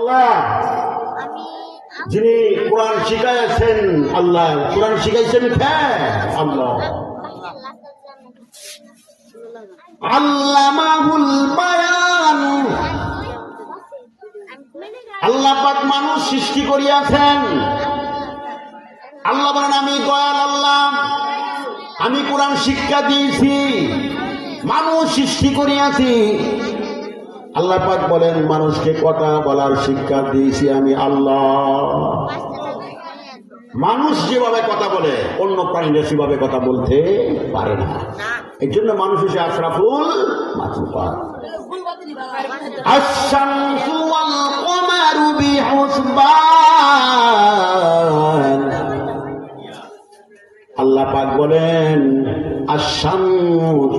আল্লাহ। যিনি কোরআন শিখাইছেন আল্লাহ, কোরআন শিখাইছেন কে? আল্লাহ। আল্লামাহুল বায়ান, আল্লাহ পাক মানুষ সৃষ্টি করিয়াছেন। আল্লাহ বলেন আমি দয়াল আল্লাহ, আমি কোরআন শিক্ষা দিয়েছি, মানুষ সৃষ্টি করিয়াছি। আল্লাহ পাক বলেন মানুষকে কথা বলার শিক্ষা দিয়েছি আমি আল্লাহ। মানুষ যেভাবে কথা বলে অন্য প্রাণীরা সেভাবে কথা বলতে পারে না। এই জন্য মানুষ হচ্ছে আশরাফুল মাখলুকাত। আশ-শামসু ওয়াল কমারু বিহুসবান, আল্লাহ পাক বলেন আশ-শামস,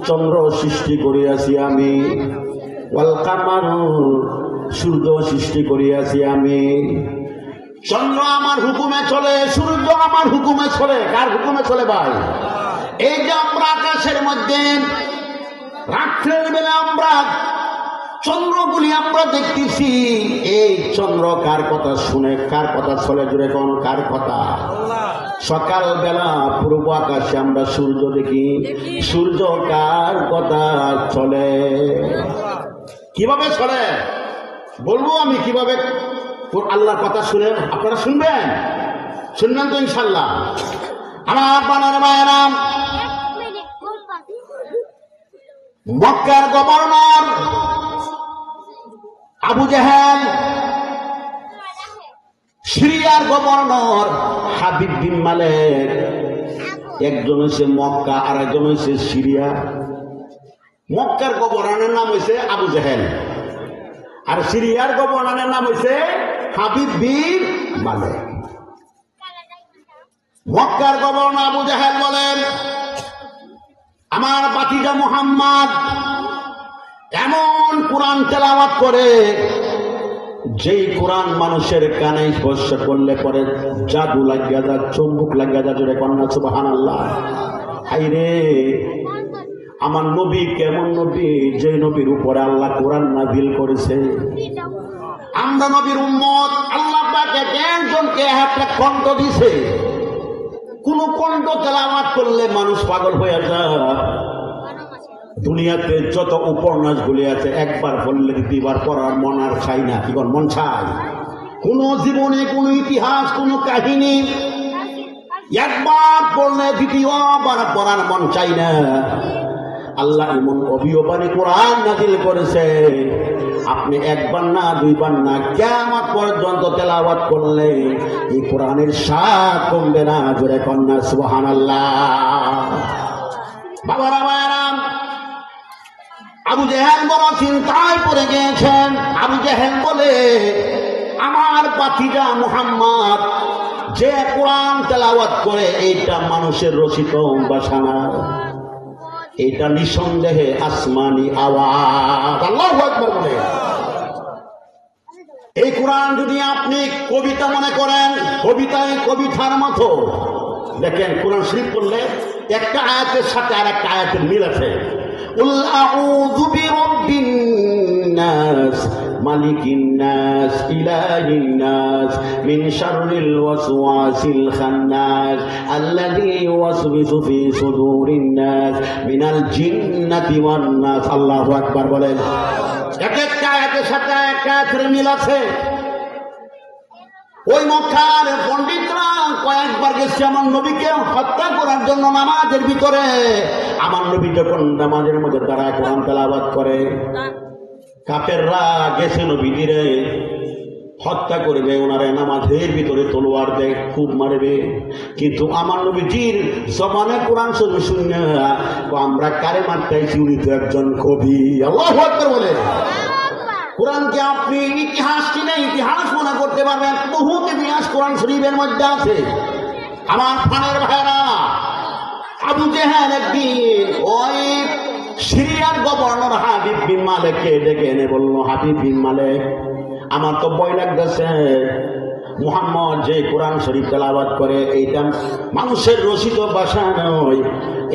চন্দ্র সৃষ্টি করিয়াছি আমি, ওয়াল কামারু, সূর্য সৃষ্টি করিয়াছি আমি। চন্দ্র আমার হুকুমে চলে, সূর্য আমার হুকুমে চলে। কার হুকুমে চলে ভাই? এই যে আমরা আকাশের মধ্যে রাত্রের বেলা আমরা চন্দ্রগুলি আমরা দেখতেছি, এই চন্দ্র কার কথা শুনে, কার কথা চলে? জুড়ে কোন কার কথা? সকাল বেলা পূর্ব আকাশে আমরা সূর্য দেখি, সূর্য কার কথা চলে? কিভাবে চলে বলবো আমি, কিভাবে আল্লাহর কথা শুনে আপনারা শুনবেন, শুনবেন তো ইনশাল্লাহ। আমার বানার মায়েরাম, মক্কার গভর্নর আবু জেহেল, সিরিয়ার গভর্নর হাবিব বিন মালেক, একজন হয়েছে মক্কা আর একজন হয়েছে সিরিয়া। মক্কার গভর্নরের নাম হয়েছে আবু জেহেল আর সিরিয়ার গভর্নরের নাম হয়েছে হাবিব বিন মালেক। মক্কার গভর্নর আবু জেহেল বলেন আমার বাতিজা মুহাম্মদ এমন কোরআন তেলাওয়াত করে, যেই কোরআন মানুষের কানে স্পর্শ করলে পরে জাদু লাগিয়া যা, চুম্বক লাগিয়া যা। জোরে কন্যা সুবহানাল্লাহ। হাইরে আমার নবী কেমন নবী, যে নবীর উপরে আল্লাহ কোরআন নাযিল করেছে। আমরা নবীর উম্মত, আল্লাহ পাক একজনকে একটা কণ্ঠ দিছে। কোন কণ্ঠ তেলাওয়াত করলে মানুষ পাগল হয়ে যায়। দুনিয়াতে যত উপন্যাস গুলি আছে একবার পড়লে দ্বিতীয়বার পড়ার মন আর চাই না। কি বল, মন চাই? কোন জীবনে কোন ইতিহাস, কোন কাহিনী একবার পড়লে দ্বিতীয়বার পড়ার মন চাই না। আল্লাহ এমন অভিবাণী কোরআন নাযিল করেছে, আপনি একবার না দুইবার না কিয়ামত পর্যন্ত তেলাওয়াত করলে এই কোরআনের স্বাদ কমবে না। জোরে কন্যা সুবহানাল্লাহ। বাবারা মায়েরাম, আবু জেহেল বড় চিন্তায় পড়ে গিয়েছেন। আবু জেহেল বলে আমার বাতিজা মুহাম্মদ যে কোরআন তেলাওয়াত করে, এইটা মানুষের রচিত ভাষা না, এটা নিঃসন্দেহে আসমানি আওয়াজ। আল্লাহু আকবার বলে। এই কোরআন যদি আপনি কবিতা মনে করেন, কবিতায় কবিতার মতো দেখেন, কোরআন শরীফ পড়লে একটা আয়াতের সাথে আর একটা আয়াতের মিল আছে। কুল আউযু বিরাব্বিন নাস মালিকিন নাস ইলাহিন নাস মিন শাররিল ওয়াসওয়াসিল খান্নাস আল্লাযী ইউওয়াসওয়িসু ফি সুদুরিন নাস মিনাল জিন্নাতি ওয়ান নাস। আল্লাহু আকবার বলেন। এক একটা আয়াতের সাথে একটা আয়াতের মিল আছে। ওই মক্কার পণ্ডিতরা কয়েকবার গেছে আমার নবীকে হত্যা করার জন্য নামাজের ভিতরে। আমার নবী যখন নামাজের মধ্যে দাঁড়ায় কোরআন তেলাওয়াত করে, কাফেররা গেছে নবীজিরে হত্যা করবে, ওনারে নামাজের ভিতরে তলোয়ার দেয়, খুব মারবে। কিন্তু আমার নবীজির জবানে কোরআন শরীফ শুনে আমরা কারে মারতেছি, উনি তো একজন কবি। আল্লাহু আকবার বলে। কোরআনকে আপনি ইতিহাস কিনে ইতিহাস মনে করতে পারবেন, বহু ইতিহাস কোরআন শরীফের মধ্যে আছে। আমার প্রাণের ভাইরা, আবু জেহেল একদিন ওই সিরিয়ার গভর্নর হাবিব বিন মালেককে ডেকে এনে বলল, হাবিব বিন মালেক, আমার তো ভয় লাগতেছে, মুহাম্মদ যে কোরআন শরীফ তেলাওয়াত করে এইটা মানুষের রচিত ভাষা নয়,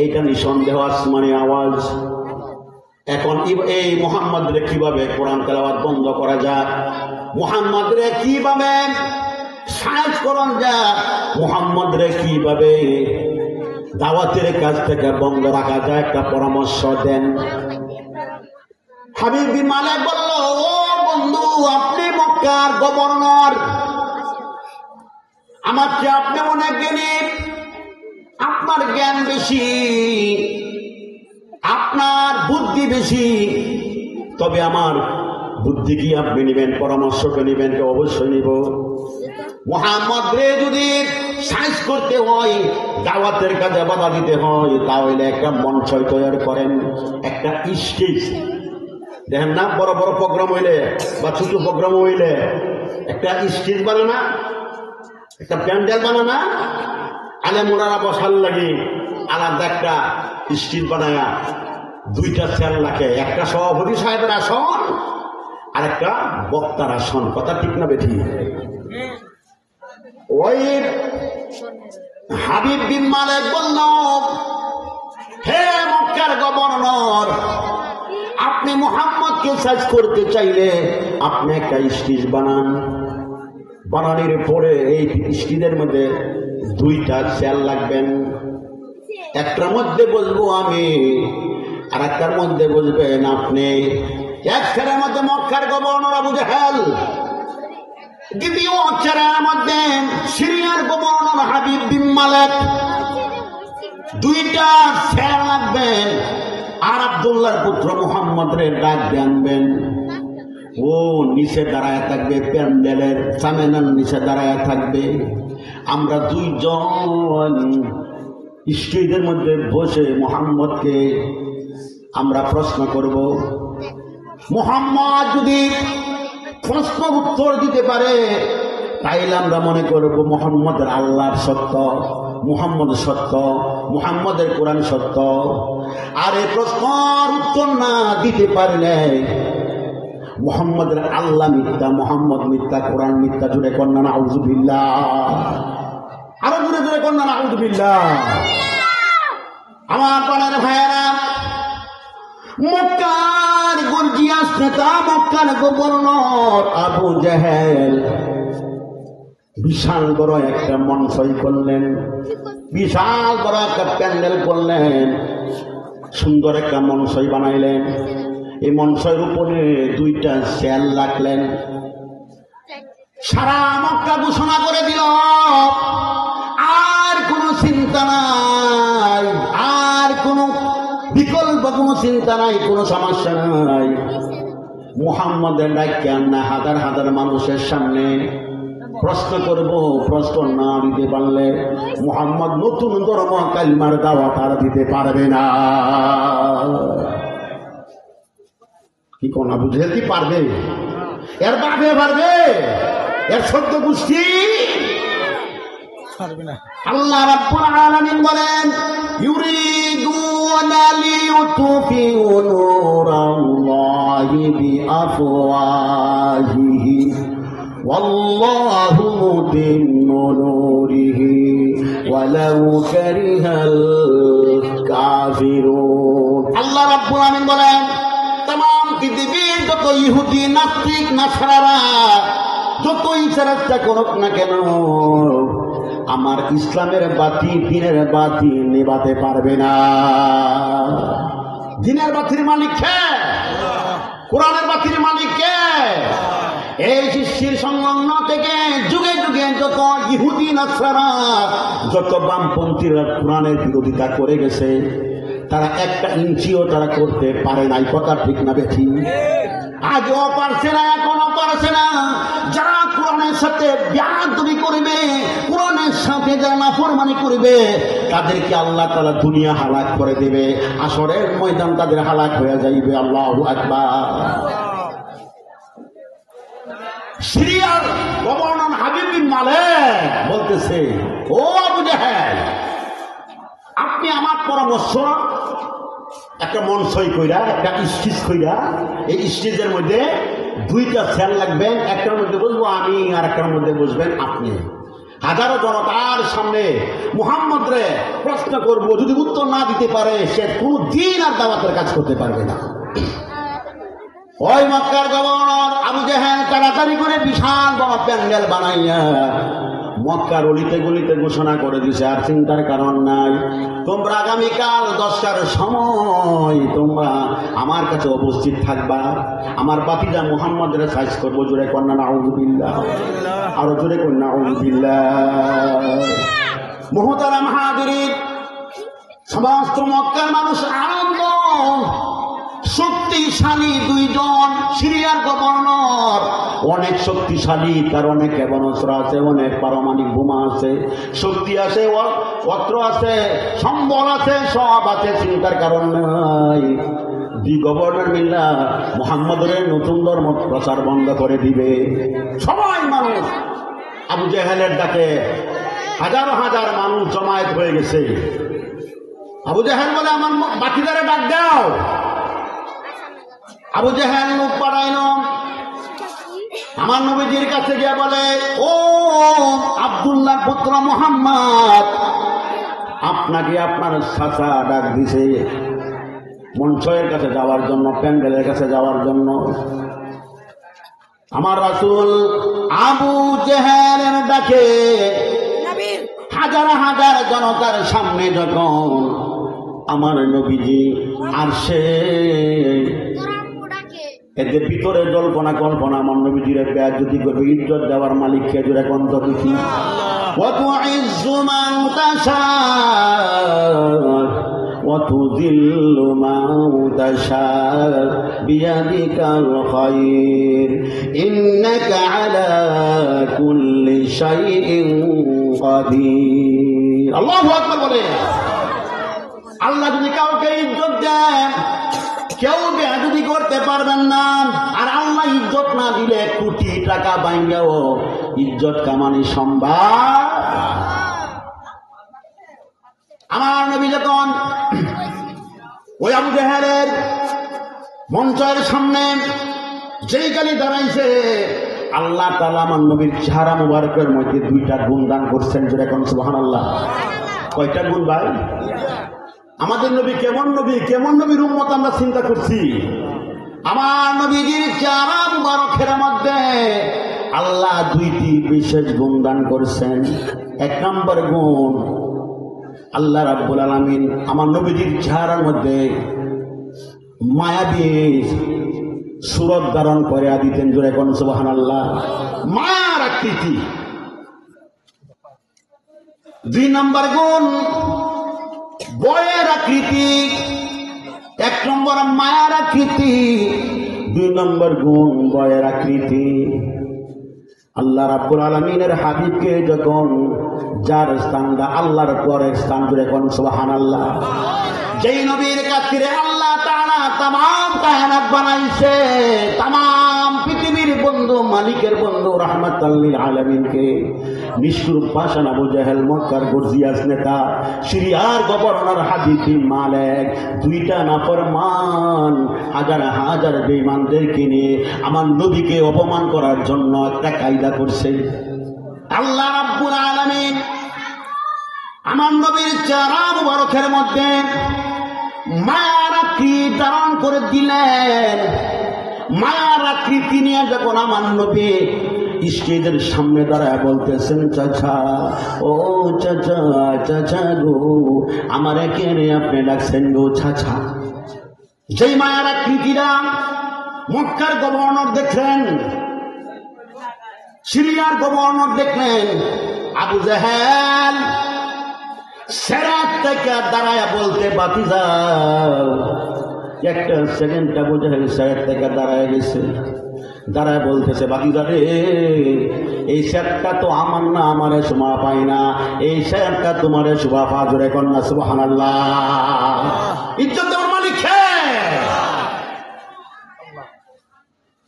এইটা নিঃসন্দেহ আসমানি আওয়াজ। এখন এই মুহাম্মদ রে কিভাবে কোরআন তেলাওয়াত বন্ধ করা যায়, মুহাম্মদ রে কিভাবে সাহায্য করা যায়, মুহাম্মদ রে কিভাবে দাওয়াতের কাজ থেকে বন্ধ রাখা যায়, একটা পরামর্শ দেন। হাবিব বিন মালিক বলল, ও বন্ধু, আপনি মক্কার গভর্নর, আমার চেয়ে আপনি অনেক জ্ঞানী, আপনার জ্ঞান বেশি, আপনার বুদ্ধি বেশি, তবে আমার বুদ্ধি কি আপনি নিবেন, পরামর্শকে নিবেন? অবশ্যই নিব। মুহাম্মদ রে যদি সাহায্য করতে হয়, দাওয়াতের কাজে বাধা দিতে হয়, তাহলে একটা মঞ্চ তৈরি করেন, একটা স্টেজ। দেখেন না, বড় বড় প্রোগ্রাম হইলে বা ছোট প্রোগ্রাম হইলে একটা স্টেজ বানা না, একটা প্যান্ডেল বানা না, আলেমুলারা বসার লাগে আলাদা একটা স্টেজ বানায়া দুইটা চেয়ার লাগে, একটা সভাপতি সাহেবের আসন আর একটা বক্তার আসন। কথা ঠিক না বেঠি? ওই হাবিব বিন মালিক বলল, হে মক্কার গভর্নর, আপনি মুহাম্মদকে সাইজ করতে চাইলে আপনি একটা স্টেজ বানান। বানানোর পরে এই স্টেজের মধ্যে দুইটা চেয়ার লাগবেন, একটার মধ্যে বসবো আমি আর একটার মধ্যে বসবেন আপনি। এক চেয়ারের মধ্যে মক্কার গভর্নর আবু জাহেল, দ্বিতীয় চেয়ারের মধ্যে সিরিয়ার গভর্নর হাবিব বিন মালিক। দুইটা চেয়ার লাগবেন আর আব্দুল্লাহর পুত্র মুহাম্মদ রে ডাক আনবেন। ও নিচে দাঁড়ায় থাকবে, প্যান্ডেলের সামেনার নিচে দাঁড়ায় থাকবে। আমরা দুইজন স্টেজের মধ্যে বসে মুহাম্মদকে আমরা প্রশ্ন করব। মুহাম্মদ যদি প্রশ্ন উত্তর দিতে পারে তাইলে আমরা মনে করব মুহাম্মদের আল্লাহর সত্য, মুহাম্মদ সত্য, মুহাম্মদের কোরআন সত্য। আর এই প্রশ্নের উত্তর না দিতে পারলে মুহাম্মদের আল্লাহ মিথ্যা, মুহাম্মদ মিথ্যা, কোরআন মিথ্যা। জুড়ে কন্যা নাউযুবিল্লাহ, আরো জুড়ে জুড়ে কন্যা নাউযুবিল্লাহ। আমার পাড়ার ভাইয়েরা, মক্কার গর্জিয়াস নেতা, মক্কার গভর্নর আবু জাহেল বিশাল বড় একটা মঞ্চই করলেন, বিশাল বড় একটা প্যান্ডেল করলেন, সুন্দর একটা মঞ্চই বানাইলেন। এই মঞ্চের উপরে দুইটা চেয়ার রাখলেন। সারা মক্কা ঘোষণা করে দিল, আর কোনো চিন্তা নাই, আর কোনো বিকল্প কোনো চিন্তা নাই, কোনো সমস্যা নাই। মুহাম্মদের ডাক্তার না হাজার হাজার মানুষের সামনে প্রশ্ন করব, প্রশ্ন না দিতে পারলে মুহাম্মদ নতুন ধর্ম কালিমার দাওয়াত আর দিতে পারবে না। কি কোন আবু জাহেল কি পারবে? এর বাপে পারবে? এর সদ্য গোষ্ঠী পারবে না। আল্লাহ রাব্বুল আলামিন বলেন, ইউরিদুনা লিইউতফিউ নূরাল্লাহি বিআফওয়াহিহিম ওয়াল্লাহু মুতিম্মু নূরিহি ওয়ালাউ কারিহাল কাফিরুন। আল্লাহ রাব্বুল আলামিন বলেন, तमाम পৃথিবীর যত ইহুদি নাস্তিক নাসারারা যতই চেষ্টা করুক না কেন, আমার ইসলামের বাতি, দ্বীনের বাতি নেভাতে পারবে না। দ্বীনের বাতির মালিক কে? কোরআনের বাতির মালিক কে? এই সৃষ্টির সংলগ্ন থেকে যুগে যুগে যত ইহুদি নাসারা, যত বামপন্থীরা কোরআনের বিরোধিতা করে গেছে, তারা একটা ইঞ্চিও তারা করতে পারে নাই। কথা ঠিক না বেঠি? আজও পারছে না, এখনো পারছে না। যারা কোরআনের সাথে বেয়াদবি করবে, কোরআনের সাথে যারা নাফরমানি করবে, তাদেরকে আল্লাহ তাআলা দুনিয়া হালাক করে দেবে, হাশরের ময়দান তাদের হালাক হয়ে যাইবে। আল্লাহু আকবার। সিরিয়ার গভর্নর হাবিব বিন মালিক বলতেছে, ও আবু জাহেল, আপনি আমার পরামর্শ একটা মঞ্চই কইরা, একটা স্টেজ কইরা, এই স্টেজের মধ্যে দুইটা চেয়ার লাগবেন, একটার মধ্যে বসবো আমি আর একটার মধ্যে বসবেন আপনি। হাজারো জনতার সামনে মুহাম্মদ রে প্রশ্ন করবো, যদি উত্তর না দিতে পারে সে কোনো দিন আর দাওয়াতের কাজ করতে পারবে না। ওই মক্কার গভর্নর আবু জেহেল তাড়াতাড়ি করে বিশাল বড় প্যান্ডেল বানাইয়া মক্কার অলিতে গলিতে ঘোষণা করে দিছে, আর চিন্তার কারণ নাই। তোমরা আগামীকাল 10টার সময় তোমরা আমার কাছে উপস্থিত থাকবা। আমার বাতিজা মুহাম্মদের সাইজ করবো। জোরে কন্যা নাউযুবিল্লাহ, আরো জোরে কন্যা নাউযুবিল্লাহ। মুহতারাম হাজিরিন, সমস্ত মক্কার মানুষ আনন্দ। শক্তিশালী দুইজন সিরিয়ার গভর্নর, অনেক শক্তিশালী, তার অনেক ক্ষেপণাস্ত্র আছে, অনেক পারমাণবিক বোমা আছে, শক্তি আছে, অস্ত্র আছে, সম্বল আছে, সব আছে, চিন্তার কারণ নাই। দুই গভর্নর মিল্লা মুহাম্মদের নতুন ধর্ম প্রচার বন্ধ করে দিবে। সবাই মানুষ আবু জেহেলের ডাকে হাজার হাজার মানুষ জমায়েত হয়ে গেছে। আবু জেহেল বলে, আমার বাকিদারে ডাক দাও। আবু জেহেল মুখ পাড়াইল, আমার নবীজির কাছে গিয়ে বলে, ও আব্দুল্লাহ পুত্র মুহাম্মদ, আপনাকে আপনার চাচা ডাক দিছে মঞ্চের কাছে যাওয়ার জন্য, প্যান্ডেলের কাছে যাওয়ার জন্য। আমার রাসূল আবু জেহেলের ডাকে হাজার হাজার জনতার সামনে যখন আমার নবীজি আরশে এদের ভিতরে জল্পনা কল্পনা, আমার নবীজির বেয়াজ্জতি করবে, ইজ্জত দেওয়ার মালিক কে? জোরে কন্ত দেখি। ওয়াতুইজ্জু মান তাশা ওয়াতুযিল্লু মান তাশা বিয়াদিকাল খায়র ইন্নাকা আলা কুল্লি শাইইন কাদির। আল্লাহু আকবার বলে। আল্লাহ যদি কাউকে ইজ্জত দেন, কেউ বেয়াদবি করতে পারবেন না। আর আল্লাহ ইজ্জত না দিলে কোটি টাকা বাইঙ্গাও ইজ্জত কামানি সম্ভব। আমার নবী যখন ওই আবু জেহেলের মঞ্চের সামনে যেই কালি দাঁড়াইছে, আল্লাহ তাআলা আমার নবীর চেহারা মুবারকের মধ্যে 2টা গুণ দান করছেন। যেটা এখন সুবহানাল্লাহ। কয়টা গুণ ভাই? আমাদের নবী কেমন নবী, কেমন নবীর উম্মত আমরা চিন্তা করছি। আমার নবীজির চেহারা মুবারকের মধ্যে আল্লাহ 2টি বিশেষ গুণ দান করছেন। 1 নম্বর গুণ, আল্লাহ রাব্বুল আলামিন আমার নবীজির চেহারার মধ্যে মায়াবী সুরত ধারণ করে দিতেন। জোরে কোন সুবহানাল্লাহ। মায়ার আকৃতি। 2 নম্বর গুণ বয়ের আকৃতি। 1 নম্বর মায়ার আকৃতি, 2 নম্বর গুণ বয়ের আকৃতি। আল্লাহ রাব্বুল আলামিনের হাবিবকে যখন যার স্থানটা আল্লাহর পরের স্থান, জুড়ে কোন সুবহানাল্লাহ। যেই নবীর কাছে আল্লাহ তাআলা तमाम কায়নাত বানাইছে, तमाम পৃথিবীর বন্ধু, মালিকের বন্ধু রাহমাতাল লিল আলামিনকে নিষ্ঠুর পাষাণ আবু জেহেল, মক্কার গর্জিয়াস নেতা, সিরিয়ার গভর্নর হাবিব বিন মালেক, 2টা নাফরমান হাজার হাজার বেঈমানদেরকে নিয়ে আমার নবীকে অপমান করার জন্য একটা কায়দা করছে। আল্লাহ রাব্বুল আলামিন আমার নবীর চেহারা মুবারকের মধ্যে মায়ার আকৃতি ধারণ করে দিলেন। মায়ার আকৃতি নিয়ে যখন আমার নবী স্টেজের সামনে দাঁড়ায় বলতেছেন, চাচা, ও চাচা, চাচা গো, আমার কে রে আপনি ডাকছেন গো চাচা। যেই মায়ার আকৃতিরা মক্কার গভর্নর দেখলেন, সিরিয়ার গভর্নর দেখলেন, আবু জেহেল সেরাত থেকে দাঁড়ায় বলতে, বাতি যাও। 1 সেকেন্ড আবু জেহেল সেরাত থেকে দাঁড়ায় গেছে, দাঁড়ায় বলতেছে, বাতি যাবে, এই সেরাতটা তো আমার না, আমারে শোভা পাই না, এই সেরাতটা তোমারে শোভা পা। জোরে কন্যা সুবহানাল্লাহ। ইজ্জত দেওয়ার মালিক কে?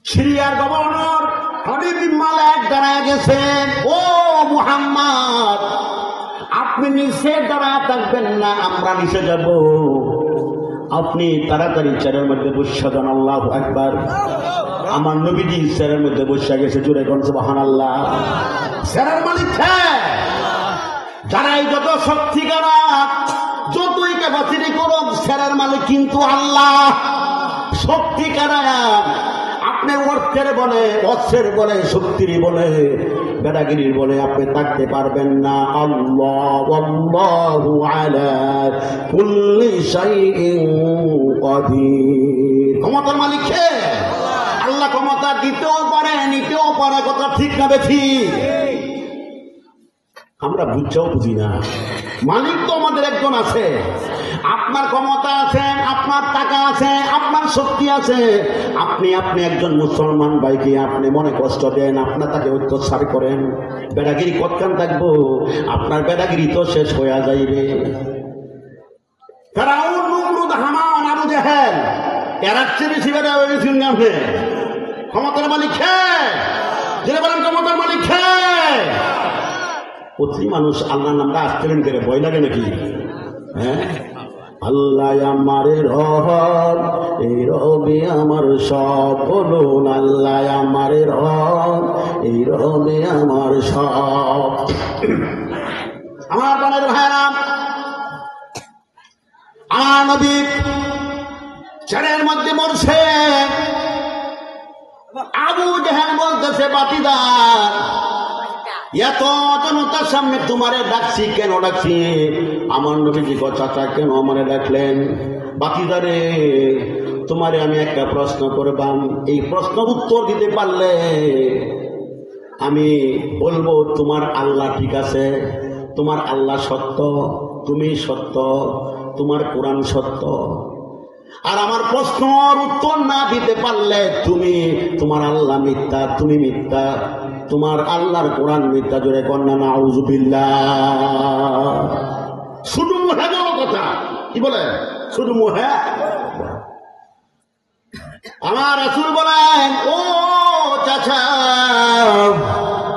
সিরিয়ার গভর্নর হাবিব বিন মালেক দাঁড়ায় গেছেন। ও মুহাম্মদ, আপনি নিচে দাঁড়ায় থাকবেন না, আমরা নিচে যাব। আপনি তাড়াতাড়ি চেয়ারের মধ্যে বসে যান। আল্লাহু আকবার। আমার নবীজি চেয়ারের মধ্যে বসে গেছে। জোরে কোন সুবহানাল্লাহ। চেয়ারের মালিক কে? যারাই যত শক্তি করা, যতই ক্যাপাসিটি করুক, চেয়ারের মালিক কিন্তু আল্লাহ। শক্তি কারা? আপনি অর্থের বলে, অস্ত্রের বলে, শক্তির বলে, বেদাগিরির বলে আপনি থাকতে পারবেন না। আল্লাহ আল্লাহু আলা কুল্লি শাইইন কাদির। ক্ষমতার মালিক কে? আল্লাহ ক্ষমতা দিতেও পারে, নিতেও পারে। কথা ঠিক না বেঠিক? আমরা বুঝছেও বুঝি না। মালিক তো আমাদের একজন আছে। আপনার ক্ষমতা আছে, আপনার টাকা আছে, আপনার শক্তি আছে। আপনি একজন মুসলমান ভাইকে আপনি মনে কষ্ট দেন, আপনার তাকে অত্যাচার করেন, বেড়াগিরি কতক্ষণ থাকবো? আপনার বেড়াগিরি তো শেষ হয়ে যাইবে। ফেরাউন, নমরুদ, হামান, আবু জেহেল এরা চেয়ে বেশি বেড়া হয়ে গেছেন। আপনি ক্ষমতার মালিক খেয়ে জেনে বলেন, ক্ষমতার মালিক খেয়ে। প্রতি মানুষ আল্লাহর নামটা আসতেলেন করে ভয় লাগে নাকি? হ্যাঁ, আল্লাহ আমার রব, এই রবি আমার সব। বলুন, আল্লাহ আমার রব, এই রবি আমার সব। আমার বানের ভাইরা, আমার নবী ছেলের মধ্যে মরছে। আবু জেহেল বলতেছে, বাতিদার এত জনতার সামনে তোমারে ডাকছি, কেন ডাকছি? আমার নবীজি গো, চাচা কেন আমারে ডাকলেন? বাতিদারে, তোমারে আমি একটা প্রশ্ন করবাম, এই প্রশ্ন উত্তর দিতে পারলে আমি বলবো তোমার আল্লাহ ঠিক আছে, তোমার আল্লাহ সত্য, তুমি সত্য, তোমার কোরআন সত্য। আর আমার প্রশ্নের উত্তর না দিতে পারলে তুমি, তোমার আল্লাহ মিথ্যা, তুমি মিথ্যা, তোমার আল্লাহর কোরআন মিথ্যা। জোরে কন্যা নাউযুবিল্লাহ। শুধু মুহে বড় কথা, কি বলে? শুধু মুহে। আমার রাসূল বলেন, ও চাচা,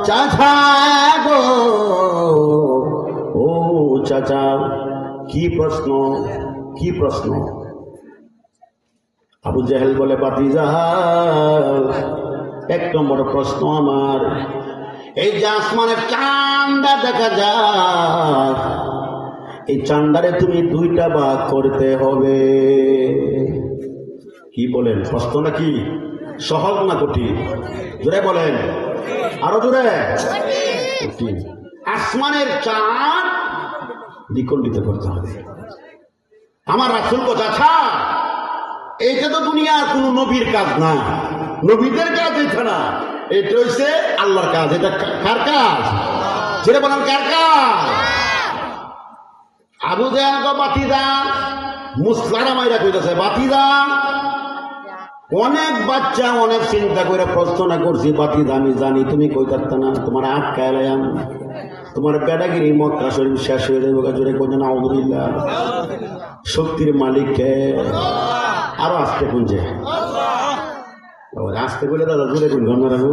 চাচা গো, ও চাচা, কি প্রশ্ন, কি প্রশ্ন? আবু জেহেল বলে, বাতিজা, এক নম্বর প্রশ্ন আমার, এই যে আসমানের চাঁদা দেখা যায়, এই চাঁদারে তুমি দুইটা ভাগ করতে হবে। কি বলেন? প্রশ্ন নাকি সহজ না কঠিন? জোরে বলেন, আরো জোরে। কঠিন। আসমানের চাঁদ দ্বিখণ্ডিত করতে হবে। আমার রাসূল কথা, এইটা তো দুনিয়ার কোন নবীর কাজ না, নবীদের কাজ এটা না, এটা হচ্ছে আল্লাহর কাজ। এটা কার কাজ? যেটা বলেন, কার কাজ? আবু জেহেল গো, বাতিদা, মুসলারা মাইরা কইতেছে, বাতিদা, অনেক বাচ্চা অনেক চিন্তা করে প্রশ্ন না করছি, বাতিদা আমি জানি তুমি কই থাকতে না, তোমার আটকায় লাম, তোমার বেদাগিরি মক্কা শরীফ শেষ হয়ে যাবে। জোরে কোন আলহামদুলিল্লাহ। শক্তির মালিককে আরো আসতে কুঞ্জে, আসতে বলে দাদা জোরে কোন ঘন্টা রাখবো।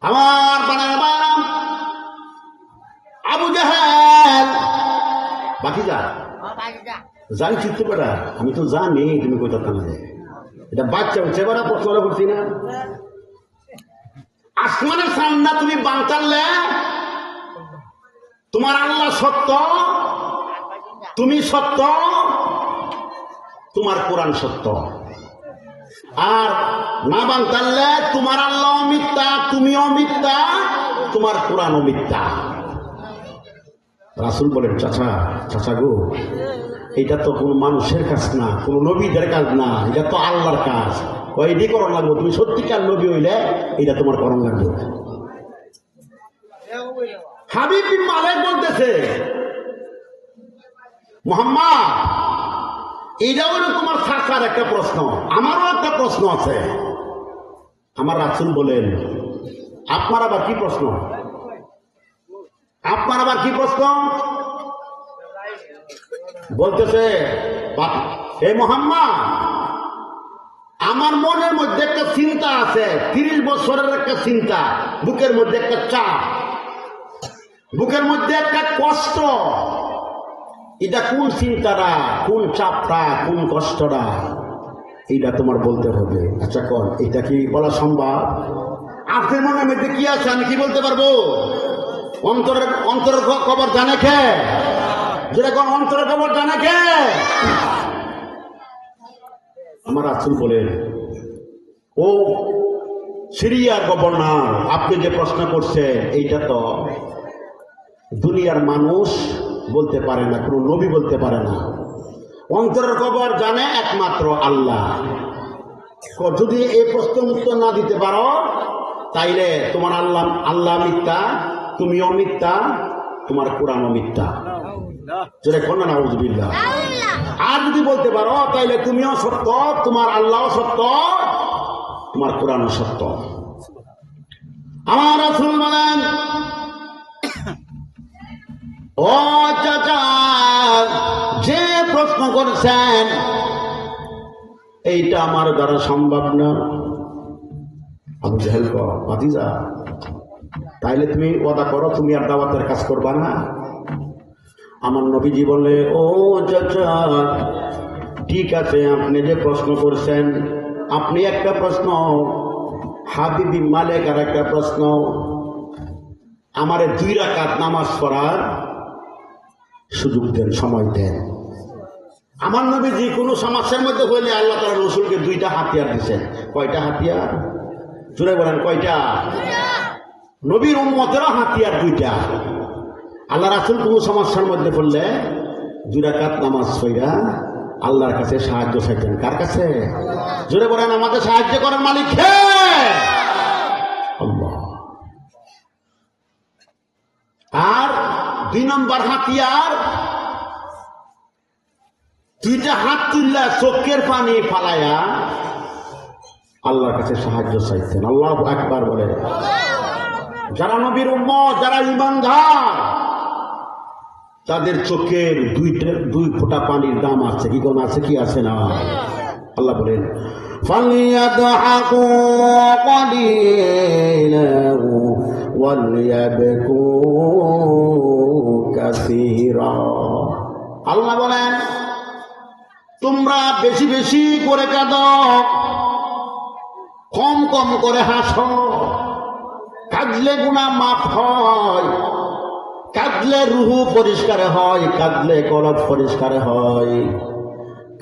আমার বানার বানাম আবু জেহেল, বাকি যা জানি চিত্ত বেড়া, আমি তো জানি তুমি কই থাকতে না, এটা বাচ্চা হচ্ছে বেড়া, প্রশ্ন করছি না। আসমানের সামনা তুমি বাংতারলে, তোমার আল্লাহ সত্য, তুমি সত্য, তোমার কোরআন সত্য। আর না বাংতারলে তোমার আল্লাহ মিথ্যা, তুমিও মিথ্যা, তোমার কোরআনও মিথ্যা। রাসূল বলেন, চাচা, চাচা গো, এটা তো কোনো মানুষের কাজ না, কোন নবীদের কাজ না, এটা তো আল্লাহর কাজ। এটি করণ লাগবো, তুমি সত্যিকার নবী হইলে এটা তোমার করণ লাগবে। হাবিব বিন মালিক বলতেছে, মুহাম্মদ, এটা হলো তোমার চাচার একটা প্রশ্ন, আমারও একটা প্রশ্ন আছে। আমার রাসূল বলেন, আপনার আবার কি প্রশ্ন? আপনার আবার কি প্রশ্ন? বলতেছে, হে মুহাম্মদ, আমার মনের মধ্যে একটা চিন্তা আছে, 30 বছরের একটা চিন্তা, বুকের মধ্যে একটা চাপ, বুকের মধ্যে একটা কষ্ট। এটা কোন চিন্তাটা, কোন চাপটা, কোন কষ্টটা, এইটা তোমার বলতে হবে। আচ্ছা কর, এটা কি বলা সম্ভব? আপনার মনের মধ্যে কি আছে আমি কি বলতে পারবো? অন্তরের খবর জানে কে? যেটা কোন অন্তরের খবর জানে কে? আমার রাসূল বলেন, ও সিরিয়ার গভর্নর, আপনি যে প্রশ্ন করছেন এইটা তো দুনিয়ার মানুষ বলতে পারে না, কোনো নবী বলতে পারে না। অন্তরের খবর জানে একমাত্র আল্লাহ। যদি এই প্রশ্নের উত্তর না দিতে পারো তাইলে তোমার আল্লাহ মিথ্যা, তুমিও মিথ্যা, তোমার কোরআনও মিথ্যা। যেটা কোন নাউযুবিল্লাহ। আর যদি বলতে পারো তাইলে তুমিও সত্য, তোমার আল্লাহও সত্য, তোমার কোরআনও সত্য। আমার রাসূল বলেন, ও চাচা, যে প্রশ্ন করেছেন এইটা আমার দ্বারা সম্ভব না। আবু জাহেল কর, ভাতিজা, তাইলে তুমি ওয়াদা করো তুমি আর দাওয়াতের কাজ করবা না। আমার নবীজি বলে, ও চাচা, ঠিক আছে, আপনি যে প্রশ্ন করছেন, আপনি একটা প্রশ্ন, হাবিবি মালিক আর একটা প্রশ্ন, আমারে 2 রাকাত নামাজ পড়ার সুযোগ দেন, সময় দেন। আমার নবীজি কোনো সমস্যার মধ্যে হইলে আল্লাহ তাআলা রাসূলকে 2টা হাতিয়ার দিয়েছেন। কয়টা হাতিয়ার? জোরে বলেন, কয়টা? নবীর উম্মতেরও হাতিয়ার 2টা। আল্লাহ রাসূল কোনো সমস্যার মধ্যে পড়লে 2 রাকাত নামাজ পড়া আল্লাহর কাছে সাহায্য চাইতেন। কার কাছে? জোরে বলেন, আমাদের সাহায্য করার মালিক কে? আল্লাহ। আর 2 নম্বর হাতিয়ার, 2টা হাত তুললা চোখের পানি ফালাইয়া আল্লাহর কাছে সাহায্য চাইতেন। আল্লাহু আকবার বলে। যারা নবীর উম্মত, যারা ঈমানদার, তাদের চোখের 2 ফোঁটা পানির দাম আছে। কি কোন আছে? কি আছে না? আল্লাহ বলেন, ফালিয়াদহাকু কালিলান ওয়ালিয়াবকু কাসীরা। আল্লাহ বলেন, তোমরা বেশি বেশি করে কাঁদো, কম কম করে হাসো। কাঁদলে গুনাহ মাফ হয়, কাঁদলে রুহু পরিষ্কার হয়, কাঁদলে কলব পরিষ্কার হয়,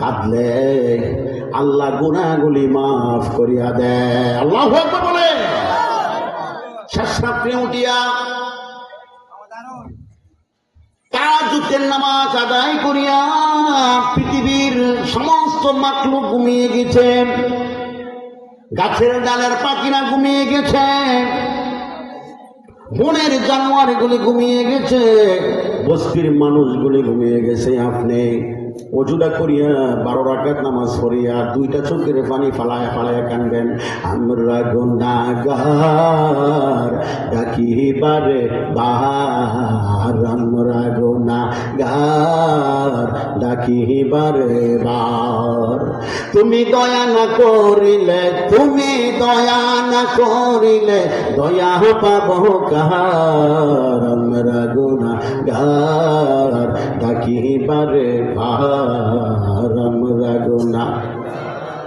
কাঁদলে আল্লাহ গুনাহগুলি মাফ করিয়া দেয়। আল্লাহু আকবার বলে। শেষ রাত্রে উঠিয়া তাহাজ্জুদের নামাজ আদায় করিয়া পৃথিবীর সমস্ত মাখলুক ঘুমিয়ে গেছে, গাছের ডালের পাখিরা ঘুমিয়ে গেছে, বনের জানোয়ারগুলি ঘুমিয়ে গেছে, বস্তির মানুষগুলি ঘুমিয়ে গেছে। আপনি অজুটা করিয়া 12 রাকাত নামাজ পড়িয়া 2টা চোখের পানি ফালায়া ফালায়া কানবেন, আমরা গুনাহগার ডাকিবারে বার, আমরা গুনাহগার ডাকিবারে বার। তুমি দয়া না করিলে, তুমি দয়া না করিলে দয়া পাবো কার, আমরা গুনাহগার ডাকিবারে বার, আমরা গুনাহ।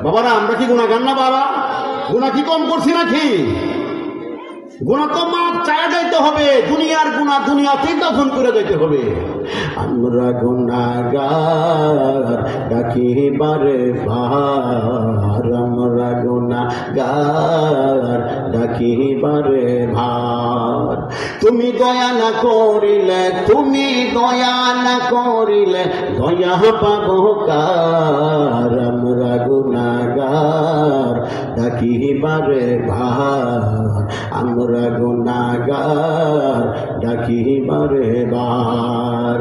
বাবারা, আমরা কি গুনাহগার না? বাবা, গুনাহ কি কম করছি নাকি? গুনাহ তো মাপ চায় যাইতে হবে। দুনিয়ার গুনাহ দুনিয়াতেই দফন করে যাইতে হবে। আমরা গুনাহগার ডাকিবারে ভার, আমরা গুনাহগার ডাকিবারে ভার। তুমি দয়া না করিলে, তুমি দয়া না করিলে দয়া পাবো কার, আমরা গুনাহগার ডাকিবারে ভার, আমরা গুনাহগার ডাকিবারে বার।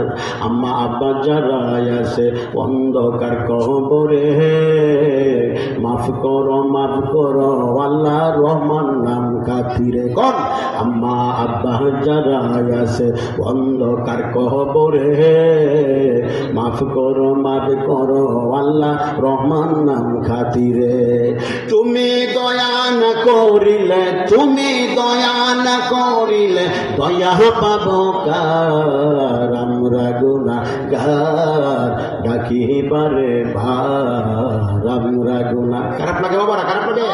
আম্মা আব্বা যারা আছে অন্ধকার কবরে, মাফ করো মাফ করো আল্লাহ রহমান নাম খাতিরে। কোন? আম্মা আব্বা যারা আছে অন্ধকার কবরে, মাফ করো আল্লাহ রহমান নাম খাতিরে। তুমি দয়া না করিলে, তুমি দয়া না করিলে দয়া পাবো কার, আমরা গুনাহগার ডাকিবারে ভার, আমরা গুনাহ। খারাপ লাগে বাবারা? খারাপ লাগে?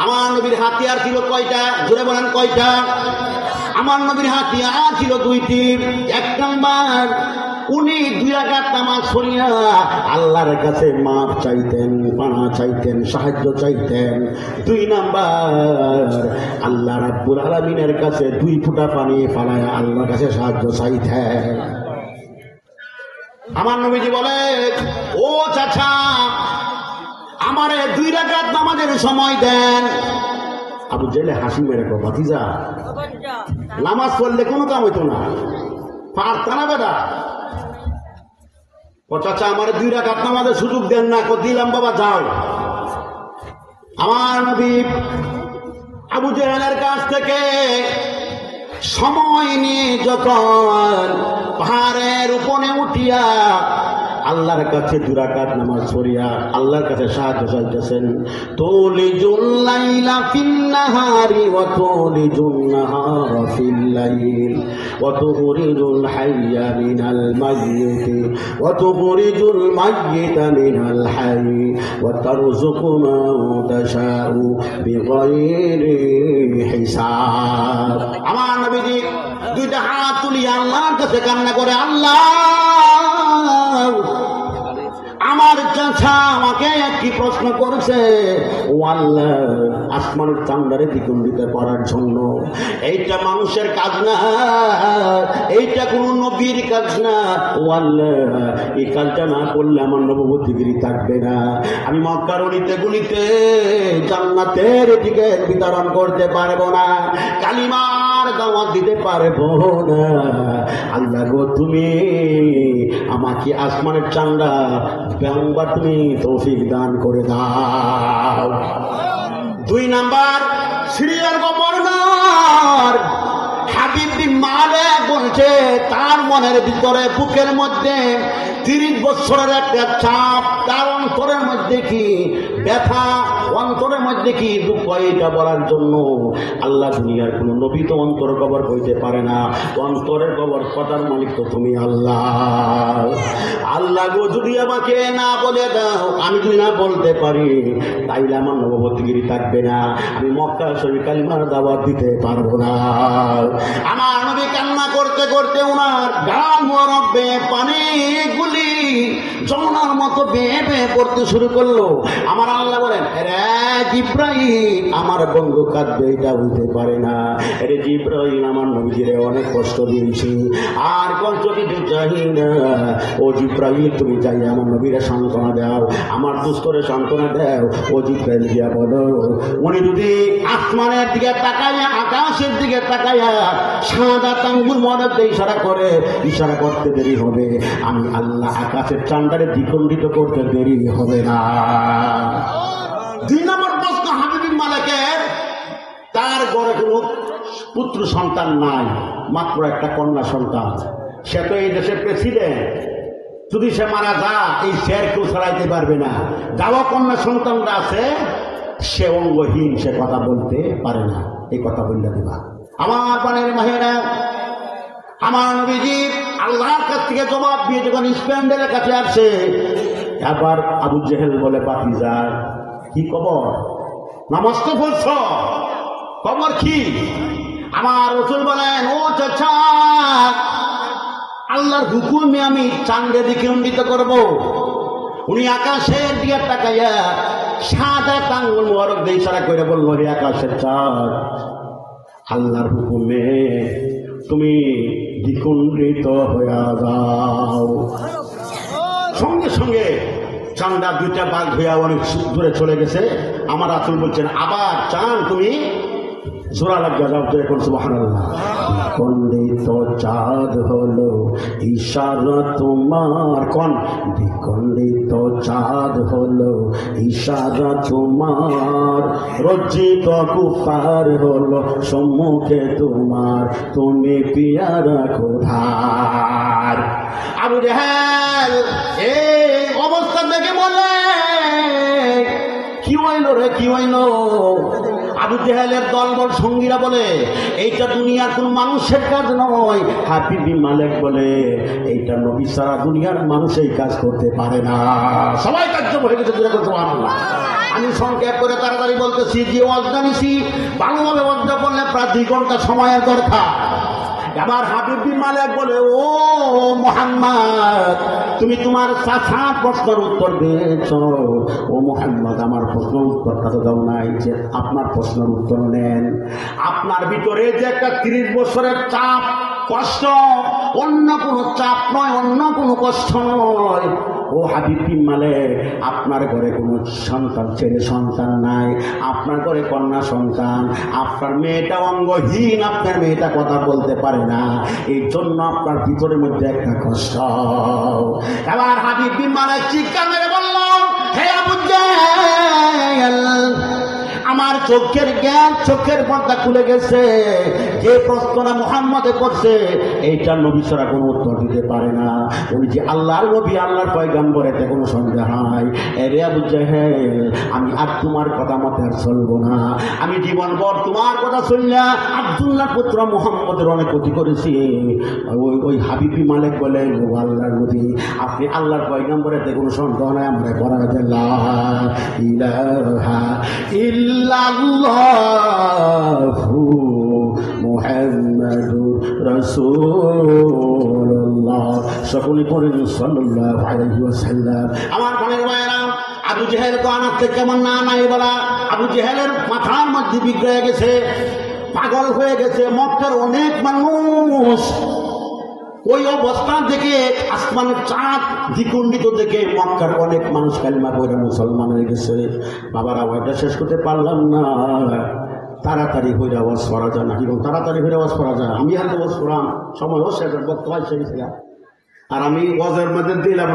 আমার নবীর হাতিয়ার ছিল কয়টা? জোরে বলেন, কয়টা? আমার নবীর হাতিয়ার ছিল 2টি। 1 নম্বর, উনি 2 রাকাত নামাজ পড়িয়া আল্লাহর কাছে মাপ চাইতেন, পানা চাইতেন, সাহায্য চাইতেন। 2 নাম্বার আল্লাহ রাব্বুল আলামিনের কাছে 2 ফোঁটা পানি ফালায়া আল্লাহর কাছে সাহায্য চাইতেন। আমার নবীজি বলে, ও চাচা আমারে 2 রাকাত নামাজের সময় দেন। আবু জেলে হাসি মেরে কো, ভাতিজা নামাজ পড়লে কোনো কাম হইতো না, পারতা না বেটা। ও চাচা আমার 2 রাকাত নামাজের সুযোগ দেন না। কো দিলাম বাবা, যাও। আমার নবী আবু জেহেলের কাছ থেকে সময় নিয়ে যখন পাহাড়ের উপরে উঠিয়া আল্লাহর কাছে 2 রাকাত নামাজ পড়িয়া আল্লাহর কাছে সাহায্য চাইতেছেন। তুলিজুল লাইলা ফিন নাহারি ওয়া তুলিজুন নাহারা ফিল লাইল ওয়া তুখরিজুল হাইয়া মিনাল মাইয়িতি ওয়া তুখরিজুল মাইয়িতা মিনাল হাইয়ি ওয়া তারযুকু মান তাশাউ বিগাইরি হিসাব। আমার নবীজি 2টা হাত তুলিয়া আল্লাহর কাছে কান্না করে, আল্লাহ আমার চাচা আমাকে একটি প্রশ্ন করেছে, ও আল্লাহ আসমানের চান্দারে দ্বিগুণিত করার জন্য। এইটা মানুষের কাজ না, এইটা কোন নবীর কাজ না। ও আল্লাহ এই কাজটা না করলে আমার নবুয়তিগিরি থাকবে না। আমি মক্কার অলিতে গলিতে জান্নাতের টিকিট বিতরণ করতে পারবো না, কালিমার দাওয়াত দিতে পারবো না। আল্লাহ গো তুমি আমাকে আসমানের চান্দা ব্যঙ্গা তুমি তৌফিক দান করে দাও। 2 নাম্বার সিরিয়ার গভর্নর হাবিব বিন মালিক বলছে তার মনের ভিতরে বুকের মধ্যে 30 বছরের একটা চাপ, তার অন্তরের মধ্যে কি ব্যথা, অন্তরের মধ্যে কি দুঃখ। এটা বলার জন্য আল্লাহ দুনিয়ার কোন নবী তো অন্তর কবর হইতে পারে না, অন্তরের কবর কথার মালিক তো তুমি আল্লাহ। আল্লাহ গো যদি আমাকে না বলে দাও, আমি যদি না বলতে পারি, তাইলে আমার নবুয়তিগিরি থাকবে না, আমি মক্কা শরীফ কালিমার দাওয়াত দিতে পারবো না। আমার নবী কান্না করতে করতে ওনার গান মরবে পানিগুলি যমুনার মতো বেয়ে বেয়ে পড়তে শুরু করলো। আমার আল্লাহ বলেন, রে জিব্রাইল আমার বন্ধু কাঁদবে, এটা হইতে পারে না। রে জিব্রাইল আমার নবীজিরে অনেক কষ্ট দিয়েছি, আর কষ্ট দিতে চাই না। ও জিব্রাইল তুমি যাই আমার নবীরে সান্ত্বনা দাও, আমার দুস্তরে সান্ত্বনা দাও। ও জিব্রাইল গিয়া বলো, উনি যদি আসমানের দিকে তাকাইয়া আকাশের দিকে তাকাইয়া সাদা আঙ্গুল মনে ইশারা করে, ইশারা করতে দেরি হবে, আমি আল্লাহ আকাশের চান্দারে দ্বিখণ্ডিত করতে দেরি হবে না। 2 নম্বর প্রশ্ন হাবিব বিন মালিকের, তার ঘরে কোনো পুত্র সন্তান নাই, মাত্র একটা কন্যা সন্তান। সে তো এই দেশের প্রেসিডেন্ট, যদি সে মারা যায় এই শের কেউ ছাড়াইতে পারবে না। যাওয়া কন্যা সন্তানরা আছে, সে অঙ্গহীন, সে কথা বলতে পারে না। এই কথা বললে দিবা। আমার পানের মাহেরা, আমার নবীজি আল্লাহর কাছ থেকে জবাব দিয়ে যখন স্প্যান্ডেলের কাছে আসছে, আবার আবু জেহেল বলে, বাতিজা কি খবর? নামাজ তো পড়ছ, খবর কি? আমার রাসূল বলেন, ও চাচা আল্লাহর হুকুমে আমি চাঁদে দিকে উন্নীত করব। উনি আকাশের দিকে তাকাইয়া সাদা আঙ্গুল মোবারক দিয়ে ইশারা করে বলল, হে আকাশের চাঁদ, আল্লাহর হুকুমে তুমি দ্বিখণ্ডিত হয়ে যাও। সঙ্গে সঙ্গে চাঁদা 2টা ভাগ হইয়া অনেক দূরে চলে গেছে। আমার রাসূল বলছেন, আবার চাঁদ তুমি জোড়া লাগিয়া যাও তো এখন। সুবহানাল্লাহ। দ্বিখণ্ডিত চাঁদ হলো ইশারা তোমার, কোন দ্বিখণ্ডিত চাঁদ হলো ইশারা তোমার, রজ্জিত কুফার হলো সম্মুখে তোমার, তুমি পিয়ারা খোদার। আবু জেহেল এই অবস্থা দেখে বলে, কি হইল রে, কি হইল? আবু জেহেলের দলবল সঙ্গীরা বলে, এইটা দুনিয়ার কোন মানুষের কাজ নয়। হাবিব বিন মালিক বলে, এইটা নবী ছাড়া দুনিয়ার মানুষ এই কাজ করতে পারে না। সবাই কার্য হয়ে গেছে। আমি সংক্ষেপ করে তাড়াতাড়ি বলতেছি, যে ওয়াজ জানিছি ভালোভাবে ওয়াজটা বললে প্রায় 2 ঘন্টা সময়ের দরকার। আবার হাবিব বিন মালিক বলে, ও মুহাম্মদ, তুমি তোমার চাচা প্রশ্নের উত্তর দিয়েছ। ও মুহাম্মদ, আমার প্রশ্নের উত্তরটা তো দাও নাই, যে আপনার প্রশ্নের উত্তর নেন। আপনার ভিতরে যে একটা 30 বছরের চাপ, কষ্ট, অন্য কোনো চাপ নয়, অন্য কোনো কষ্ট নয়। ও হাবিব বিন মালিক, আপনার ঘরে কোনো সন্তান, ছেলে সন্তান নাই, আপনার ঘরে কন্যা সন্তান, আপনার মেয়েটা অঙ্গহীন, আপনার মেয়েটা কথা বলতে পারে না, এই জন্য আপনার ভিতরের মধ্যে একটা কষ্ট। এবার হাবিব বিন মালিক চিৎকার মেরে বলল, হে আবু জাহেল, আমার চোখের জ্ঞান, চোখের পর্দা খুলে গেছে। যে প্রশ্নটা মুহাম্মদে করছে, এইটা নবী ছাড়া কোনো উত্তর দিতে পারে না। উনি যে আল্লাহর নবী, আল্লাহর পয়গম্বর, এতে কোনো সন্দেহ নাই। এরে আবু জাহেল, আমি আর তোমার কথা মতে আর চলবো না। আমি জীবনভর তোমার কথা শুনলা আব্দুল্লাহ পুত্র মুহাম্মদের অনেক ক্ষতি করেছি। ওই হাবিব বিন মালিক বলেন, ও আল্লাহর নবী, আপনি আল্লাহর পয়গম্বর, এতে কোনো সন্দেহ নাই। আমরা করা যায় লা ইলাহা ইল্লাল্লাহু মুহাম্মাদুর রাসূলুল্লাহ। সকলে পড়েন সাল্লাল্লাহু আলাইহি ওয়াসাল্লাম। আমার বোনের ভাইয়েরা, আবু জেহেল তো আমার থেকে কেমন না নাই বলা। আবু জেহেলের মাথার মধ্যে বিগড়ে হয়ে গেছে, পাগল হয়ে গেছে। মক্কার অনেক মানুষ ওই অবস্থা দেখে, আসমানের চাঁদ দ্বিখণ্ডিত দেখে মক্কার অনেক মানুষ কালিমা পড়ে মুসলমান হয়ে গেছে। বাবার আওয়াজটা শেষ করতে পারলাম না, তাড়াতাড়ি হয়ে আওয়াজ করা যায় না। এবং তাড়াতাড়ি হয়ে আওয়াজ করা যায়, আমি হাতে বস করাম, সময় শেষ, বক্তব্য শেষ গেছিলাম। আর আমি ওয়াজের মধ্যে দিলাম